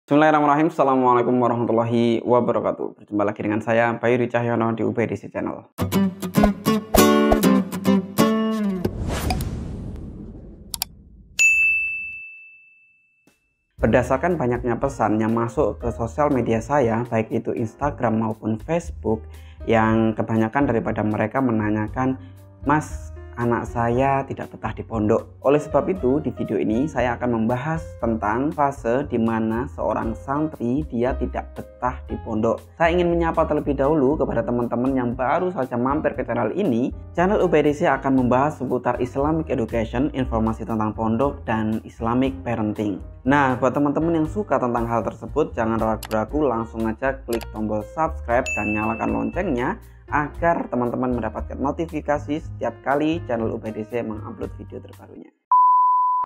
Bismillahirrahmanirrahim. Assalamualaikum warahmatullahi wabarakatuh. Berjumpa lagi dengan saya, Bayu Cahyono di UBDC Channel. Berdasarkan banyaknya pesan yang masuk ke sosial media saya, baik itu Instagram maupun Facebook, yang kebanyakan daripada mereka menanyakan, "Mas, anak saya tidak betah di pondok." Oleh sebab itu, di video ini saya akan membahas tentang fase di mana seorang santri dia tidak betah di pondok. Saya ingin menyapa terlebih dahulu kepada teman-teman yang baru saja mampir ke channel ini. Channel UBDC akan membahas seputar Islamic Education, informasi tentang pondok, dan Islamic Parenting. Nah, buat teman-teman yang suka tentang hal tersebut, jangan ragu-ragu, langsung aja klik tombol subscribe dan nyalakan loncengnya agar teman-teman mendapatkan notifikasi setiap kali channel UBDC mengupload video terbarunya.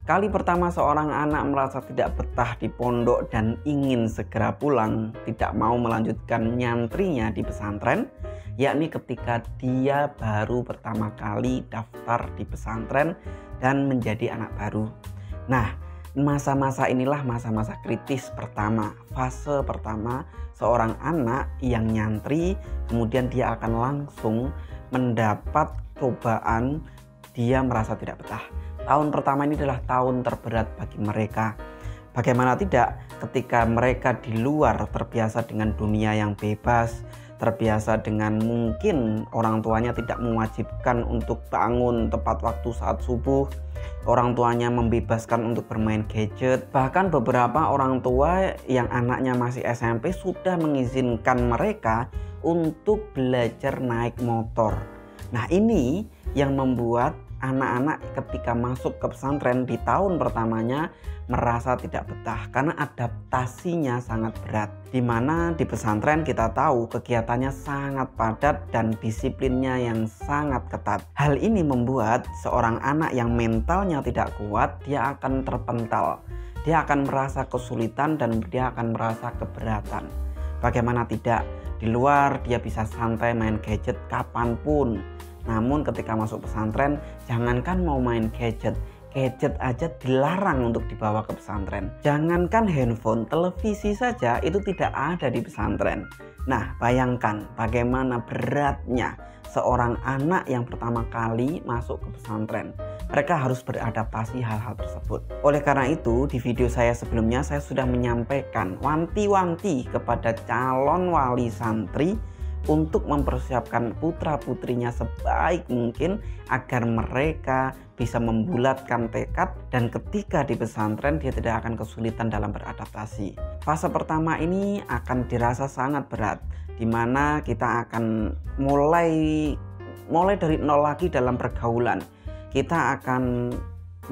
Kali pertama seorang anak merasa tidak betah di pondok dan ingin segera pulang, tidak mau melanjutkan nyantrinya di pesantren, yakni ketika dia baru pertama kali daftar di pesantren dan menjadi anak baru. Nah, masa-masa inilah masa-masa kritis pertama, fase pertama seorang anak yang nyantri, kemudian dia akan langsung mendapat cobaan, dia merasa tidak betah. Tahun pertama ini adalah tahun terberat bagi mereka. Bagaimana tidak ketika mereka di luar terbiasa dengan dunia yang bebas, terbiasa dengan mungkin orang tuanya tidak mewajibkan untuk bangun tepat waktu saat subuh, orang tuanya membebaskan untuk bermain gadget, bahkan beberapa orang tua yang anaknya masih SMP sudah mengizinkan mereka untuk belajar naik motor. Nah, ini yang membuat anak-anak ketika masuk ke pesantren di tahun pertamanya merasa tidak betah karena adaptasinya sangat berat, dimana di pesantren kita tahu kegiatannya sangat padat dan disiplinnya yang sangat ketat. Hal ini membuat seorang anak yang mentalnya tidak kuat, dia akan terpental, dia akan merasa kesulitan dan dia akan merasa keberatan. Bagaimana tidak, di luar dia bisa santai main gadget kapanpun, namun ketika masuk pesantren, jangankan mau main gadget aja dilarang untuk dibawa ke pesantren. Jangankan handphone, televisi saja itu tidak ada di pesantren. Nah, bayangkan bagaimana beratnya seorang anak yang pertama kali masuk ke pesantren. Mereka harus beradaptasi hal-hal tersebut. Oleh karena itu, di video saya sebelumnya saya sudah menyampaikan wanti-wanti kepada calon wali santri untuk mempersiapkan putra-putrinya sebaik mungkin agar mereka bisa membulatkan tekad dan ketika di pesantren dia tidak akan kesulitan dalam beradaptasi. Fase pertama ini akan dirasa sangat berat, di mana kita akan mulai dari nol lagi dalam pergaulan. Kita akan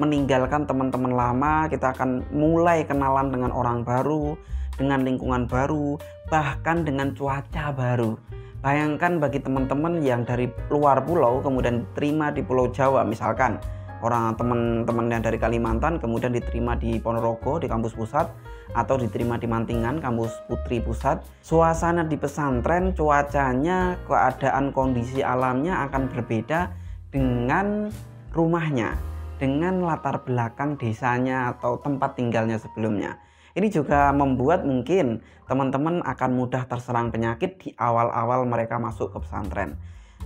meninggalkan teman-teman lama, kita akan mulai kenalan dengan orang baru, dengan lingkungan baru, bahkan dengan cuaca baru. Bayangkan bagi teman-teman yang dari luar pulau kemudian diterima di Pulau Jawa, misalkan orang teman-teman yang dari Kalimantan kemudian diterima di Ponorogo di kampus pusat, atau diterima di Mantingan kampus Putri Pusat. Suasana di pesantren, cuacanya, keadaan kondisi alamnya akan berbeda dengan rumahnya, dengan latar belakang desanya atau tempat tinggalnya sebelumnya. Ini juga membuat mungkin teman-teman akan mudah terserang penyakit di awal-awal mereka masuk ke pesantren.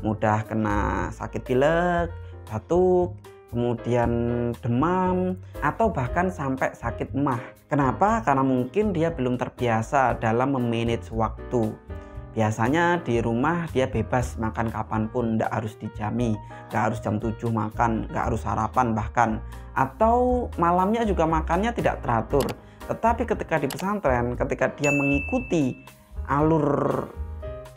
Mudah kena sakit pilek, batuk, kemudian demam, atau bahkan sampai sakit emah. Kenapa? Karena mungkin dia belum terbiasa dalam memanage waktu. Biasanya di rumah dia bebas makan kapanpun, tidak harus dijami, tidak harus jam 7 makan, tidak harus sarapan bahkan. Atau malamnya juga makannya tidak teratur. Tetapi ketika di pesantren, ketika dia mengikuti alur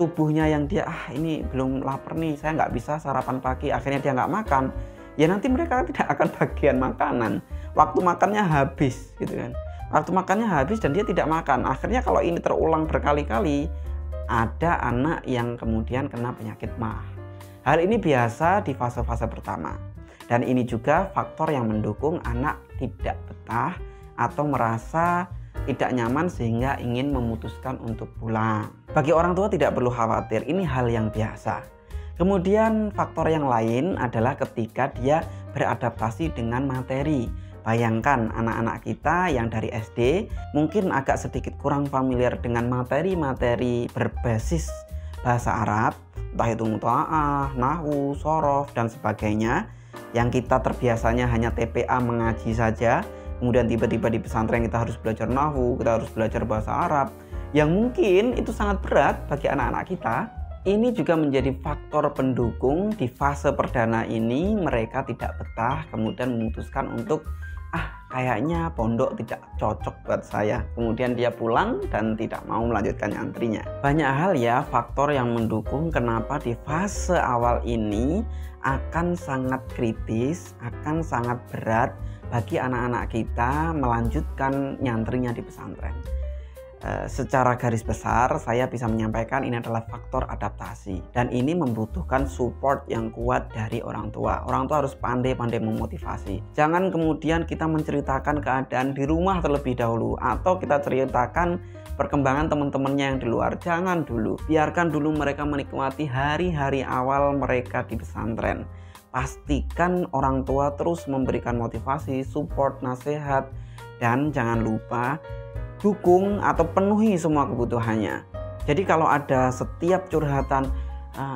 tubuhnya yang dia, ini belum lapar nih, saya nggak bisa sarapan pagi, akhirnya dia nggak makan, ya nanti mereka tidak akan bagian makanan. Waktu makannya habis gitu kan. Waktu makannya habis dan dia tidak makan. Akhirnya kalau ini terulang berkali-kali, ada anak yang kemudian kena penyakit MAH. Hal ini biasa di fase-fase pertama. Dan ini juga faktor yang mendukung anak tidak betah atau merasa tidak nyaman sehingga ingin memutuskan untuk pulang. Bagi orang tua tidak perlu khawatir, ini hal yang biasa. Kemudian faktor yang lain adalah ketika dia beradaptasi dengan materi. Bayangkan anak-anak kita yang dari SD mungkin agak sedikit kurang familiar dengan materi-materi berbasis bahasa Arab, entah itu muta'ah, nahwu, shorof, dan sebagainya, yang kita terbiasanya hanya TPA mengaji saja. Kemudian tiba-tiba di pesantren kita harus belajar nahwu, kita harus belajar bahasa Arab, yang mungkin itu sangat berat bagi anak-anak kita. Ini juga menjadi faktor pendukung di fase perdana ini mereka tidak betah, kemudian memutuskan untuk kayaknya pondok tidak cocok buat saya. Kemudian dia pulang dan tidak mau melanjutkan nyantrinya. Banyak hal ya faktor yang mendukung kenapa di fase awal ini akan sangat kritis, akan sangat berat bagi anak-anak kita melanjutkan nyantrinya di pesantren. Secara garis besar saya bisa menyampaikan ini adalah faktor adaptasi, dan ini membutuhkan support yang kuat dari orang tua. Orang tua harus pandai-pandai memotivasi. Jangan kemudian kita menceritakan keadaan di rumah terlebih dahulu, atau kita ceritakan perkembangan teman-temannya yang di luar. Jangan dulu, biarkan dulu mereka menikmati hari-hari awal mereka di pesantren. Pastikan orang tua terus memberikan motivasi, support, nasihat, dan jangan lupa dukung atau penuhi semua kebutuhannya. Jadi kalau ada setiap curhatan,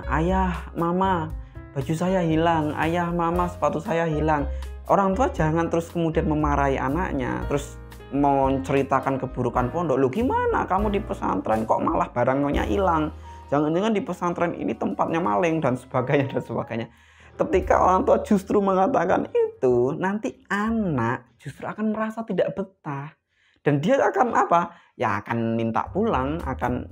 ayah, mama, baju saya hilang, ayah, mama, sepatu saya hilang, orang tua jangan terus kemudian memarahi anaknya, terus menceritakan keburukan pondok. Lu gimana kamu di pesantren kok malah barangnya hilang? Jangan-jangan di pesantren ini tempatnya maling, dan sebagainya dan sebagainya. Ketika orang tua justru mengatakan itu, nanti anak justru akan merasa tidak betah. Dan dia akan apa? Ya akan minta pulang, akan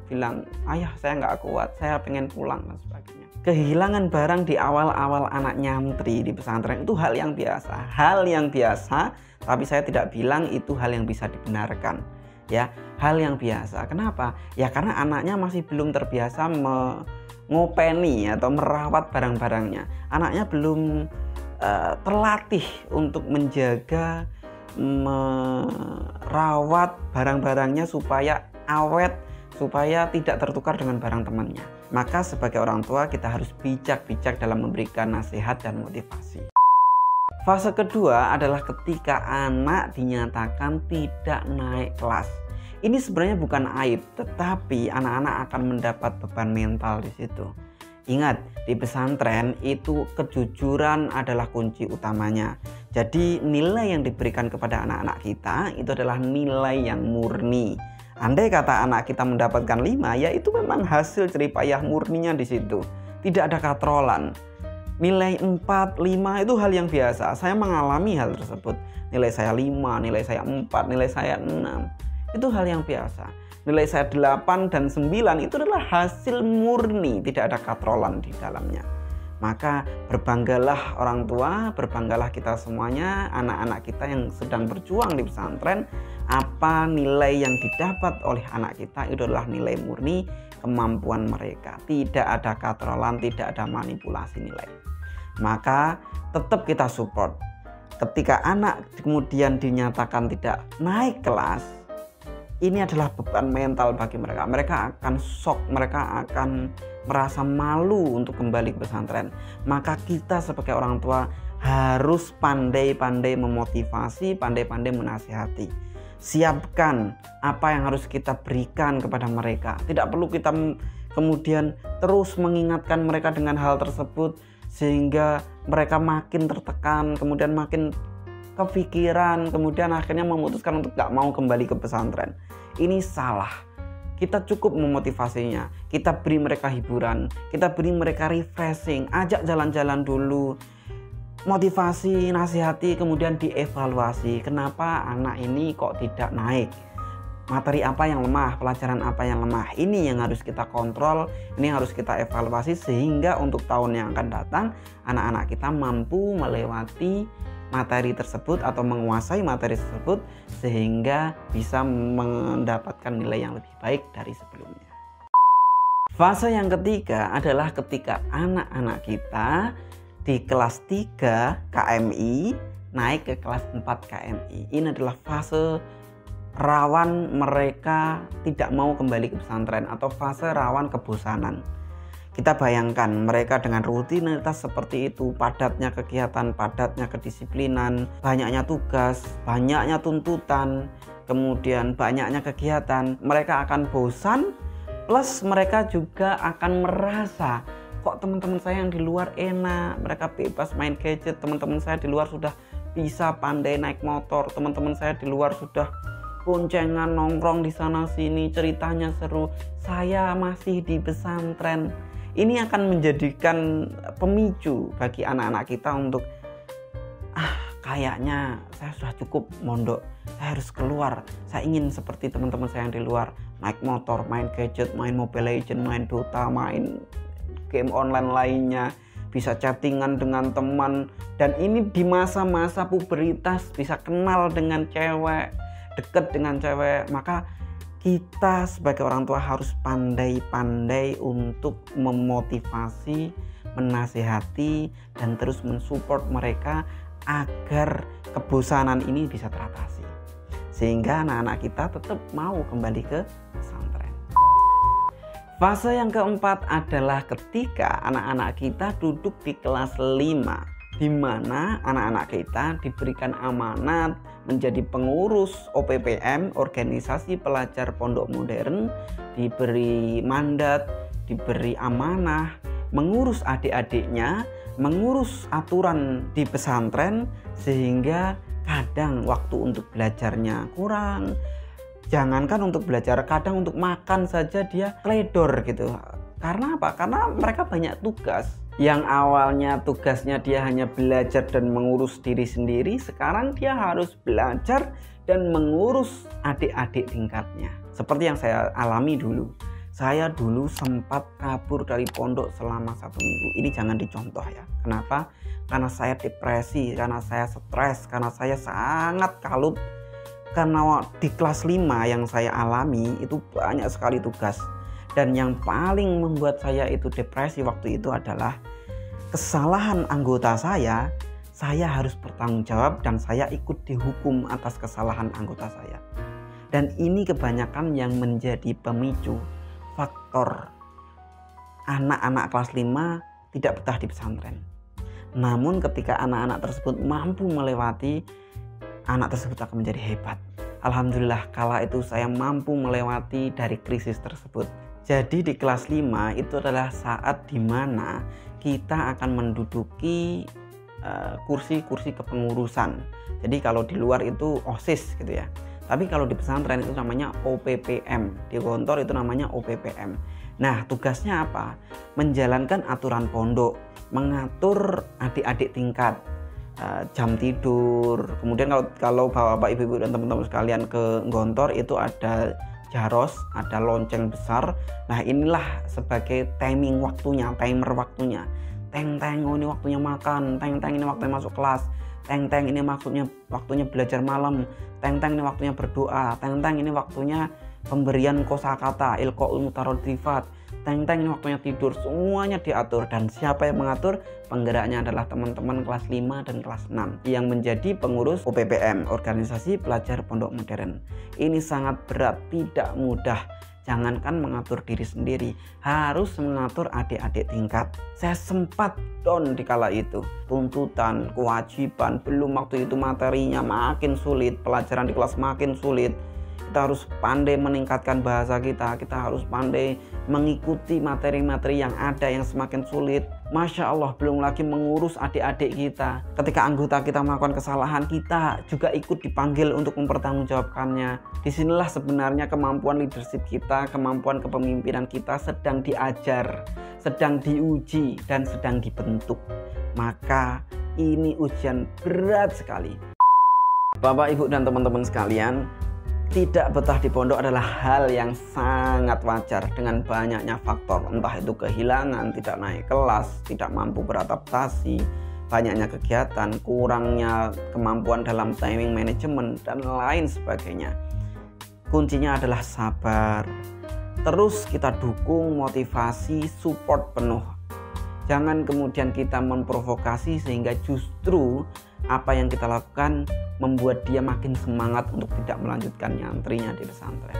bilang, ayah saya nggak kuat, saya pengen pulang, dan sebagainya. Kehilangan barang di awal-awal anak nyantri di pesantren itu hal yang biasa. Hal yang biasa, tapi saya tidak bilang itu hal yang bisa dibenarkan. Ya, hal yang biasa. Kenapa? Ya karena anaknya masih belum terbiasa ngopeni atau merawat barang-barangnya. Anaknya belum terlatih untuk menjaga, merawat barang-barangnya supaya awet, supaya tidak tertukar dengan barang temannya. Maka sebagai orang tua kita harus bijak-bijak dalam memberikan nasihat dan motivasi. Fase kedua adalah ketika anak dinyatakan tidak naik kelas. Ini sebenarnya bukan aib, tetapi anak-anak akan mendapat beban mental di situ. Ingat, di pesantren itu kejujuran adalah kunci utamanya. Jadi nilai yang diberikan kepada anak-anak kita itu adalah nilai yang murni. Andai kata anak kita mendapatkan 5, ya itu memang hasil jeripayah murninya di situ. Tidak ada katrolan. Nilai 4, 5 itu hal yang biasa. Saya mengalami hal tersebut. Nilai saya 5, nilai saya 4, nilai saya 6. Itu hal yang biasa. Nilai saya 8 dan 9 itu adalah hasil murni, tidak ada katrolan di dalamnya. Maka berbanggalah orang tua, berbanggalah kita semuanya, anak-anak kita yang sedang berjuang di pesantren. Apa nilai yang didapat oleh anak kita itu adalah nilai murni kemampuan mereka. Tidak ada katrolan, tidak ada manipulasi nilai. Maka tetap kita support. Ketika anak kemudian dinyatakan tidak naik kelas, ini adalah beban mental bagi mereka. Mereka akan shock, mereka akan merasa malu untuk kembali ke pesantren. Maka kita sebagai orang tua harus pandai-pandai memotivasi, pandai-pandai menasihati. Siapkan apa yang harus kita berikan kepada mereka. Tidak perlu kita kemudian terus mengingatkan mereka dengan hal tersebut, sehingga mereka makin tertekan, kemudian makin kepikiran, kemudian akhirnya memutuskan untuk gak mau kembali ke pesantren. Ini salah. Kita cukup memotivasinya, kita beri mereka hiburan, kita beri mereka refreshing, ajak jalan-jalan dulu, motivasi, nasihati, kemudian dievaluasi. Kenapa anak ini kok tidak naik? Materi apa yang lemah, pelajaran apa yang lemah? Ini yang harus kita kontrol, ini yang harus kita evaluasi, sehingga untuk tahun yang akan datang anak-anak kita mampu melewati materi tersebut atau menguasai materi tersebut, sehingga bisa mendapatkan nilai yang lebih baik dari sebelumnya. Fase yang ketiga adalah ketika anak-anak kita di kelas 3 KMI naik ke kelas 4 KMI. Ini adalah fase rawan mereka tidak mau kembali ke pesantren atau fase rawan kebosanan. Kita bayangkan mereka dengan rutinitas seperti itu, padatnya kegiatan, padatnya kedisiplinan, banyaknya tugas, banyaknya tuntutan, kemudian banyaknya kegiatan, mereka akan bosan, plus mereka juga akan merasa kok teman-teman saya yang di luar enak, mereka bebas main gadget, teman-teman saya di luar sudah bisa pandai naik motor, teman-teman saya di luar sudah boncengan nongkrong di sana sini, ceritanya seru, saya masih di pesantren. Ini akan menjadikan pemicu bagi anak-anak kita untuk kayaknya saya sudah cukup mondok, saya harus keluar, saya ingin seperti teman-teman saya yang di luar, naik motor, main gadget, main Mobile Legends, main Dota, main game online lainnya, bisa chattingan dengan teman, dan ini di masa-masa pubertas bisa kenal dengan cewek, deket dengan cewek. Maka kita sebagai orang tua harus pandai-pandai untuk memotivasi, menasihati, dan terus mensupport mereka agar kebosanan ini bisa teratasi, sehingga anak-anak kita tetap mau kembali ke pesantren. Fase yang keempat adalah ketika anak-anak kita duduk di kelas 5, di mana anak-anak kita diberikan amanat menjadi pengurus OPPM, Organisasi Pelajar Pondok Modern, diberi mandat, diberi amanah, mengurus adik-adiknya, mengurus aturan di pesantren, sehingga kadang waktu untuk belajarnya kurang. Jangankan untuk belajar, kadang untuk makan saja dia teledor gitu. Karena apa? Karena mereka banyak tugas. Yang awalnya tugasnya dia hanya belajar dan mengurus diri sendiri, sekarang dia harus belajar dan mengurus adik-adik tingkatnya. Seperti yang saya alami dulu. Saya dulu sempat kabur dari pondok selama 1 minggu. Ini jangan dicontoh ya. Kenapa? Karena saya depresi, karena saya stres, karena saya sangat kalut. Karena di kelas 5 yang saya alami itu banyak sekali tugas. Dan yang paling membuat saya itu depresi waktu itu adalah kesalahan anggota saya harus bertanggung jawab dan saya ikut dihukum atas kesalahan anggota saya. Dan ini kebanyakan yang menjadi pemicu faktor anak-anak kelas 5 tidak betah di pesantren. Namun ketika anak-anak tersebut mampu melewati, anak tersebut akan menjadi hebat. Alhamdulillah kala itu saya mampu melewati dari krisis tersebut. Jadi di kelas 5 itu adalah saat dimana kita akan menduduki kursi-kursi kepengurusan. Jadi kalau di luar itu OSIS gitu ya. Tapi kalau di pesantren itu namanya OPPM. Di Gontor itu namanya OPPM. Nah tugasnya apa? Menjalankan aturan pondok, mengatur adik-adik tingkat, jam tidur. Kemudian kalau bapak-bapak, ibu-ibu dan teman-teman sekalian ke Gontor itu ada jaros, ada lonceng besar. Nah inilah sebagai timing waktunya, timer waktunya. Teng-teng, oh ini waktunya makan. Teng-teng, ini waktunya masuk kelas. Teng-teng, ini maksudnya waktunya belajar malam. Teng-teng, ini waktunya berdoa. Teng-teng, ini waktunya pemberian kosakata, ilqaul mutaradifat. Teng-teng, ini waktunya tidur. Semuanya diatur, dan siapa yang mengatur? Penggeraknya adalah teman-teman kelas 5 dan kelas 6 yang menjadi pengurus OPPM, Organisasi Pelajar Pondok Modern. Ini sangat berat, tidak mudah. Jangankan mengatur diri sendiri, harus mengatur adik-adik tingkat. Saya sempat down di kala itu. Tuntutan, kewajiban, belum waktu itu materinya makin sulit, pelajaran di kelas makin sulit. Kita harus pandai meningkatkan bahasa kita harus pandai mengikuti materi-materi yang ada yang semakin sulit. Masya Allah, belum lagi mengurus adik-adik kita. Ketika anggota kita melakukan kesalahan, kita juga ikut dipanggil untuk mempertanggungjawabkannya. Disinilah sebenarnya kemampuan leadership kita, kemampuan kepemimpinan kita sedang diajar, sedang diuji, dan sedang dibentuk. Maka ini ujian berat sekali. Bapak, Ibu, dan teman-teman sekalian, tidak betah di pondok adalah hal yang sangat wajar dengan banyaknya faktor, entah itu kehilangan, tidak naik kelas, tidak mampu beradaptasi, banyaknya kegiatan, kurangnya kemampuan dalam timing management, dan lain sebagainya. Kuncinya adalah sabar. Terus kita dukung, motivasi, support penuh. Jangan kemudian kita memprovokasi sehingga justru apa yang kita lakukan membuat dia makin semangat untuk tidak melanjutkan nyantrinya di pesantren.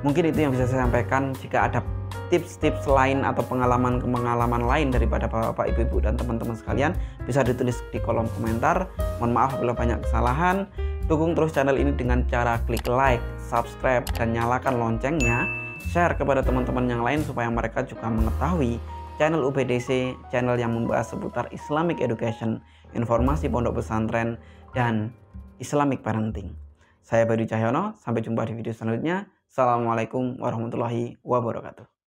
Mungkin itu yang bisa saya sampaikan. Jika ada tips-tips lain atau pengalaman lain daripada bapak-bapak, ibu-ibu, dan teman-teman sekalian, bisa ditulis di kolom komentar. Mohon maaf apabila banyak kesalahan. Dukung terus channel ini dengan cara klik like, subscribe, dan nyalakan loncengnya. Share kepada teman-teman yang lain supaya mereka juga mengetahui channel UPDC, channel yang membahas seputar Islamic Education, informasi pondok pesantren, dan Islamic Parenting. Saya Budi Cahyono, sampai jumpa di video selanjutnya. Assalamualaikum warahmatullahi wabarakatuh.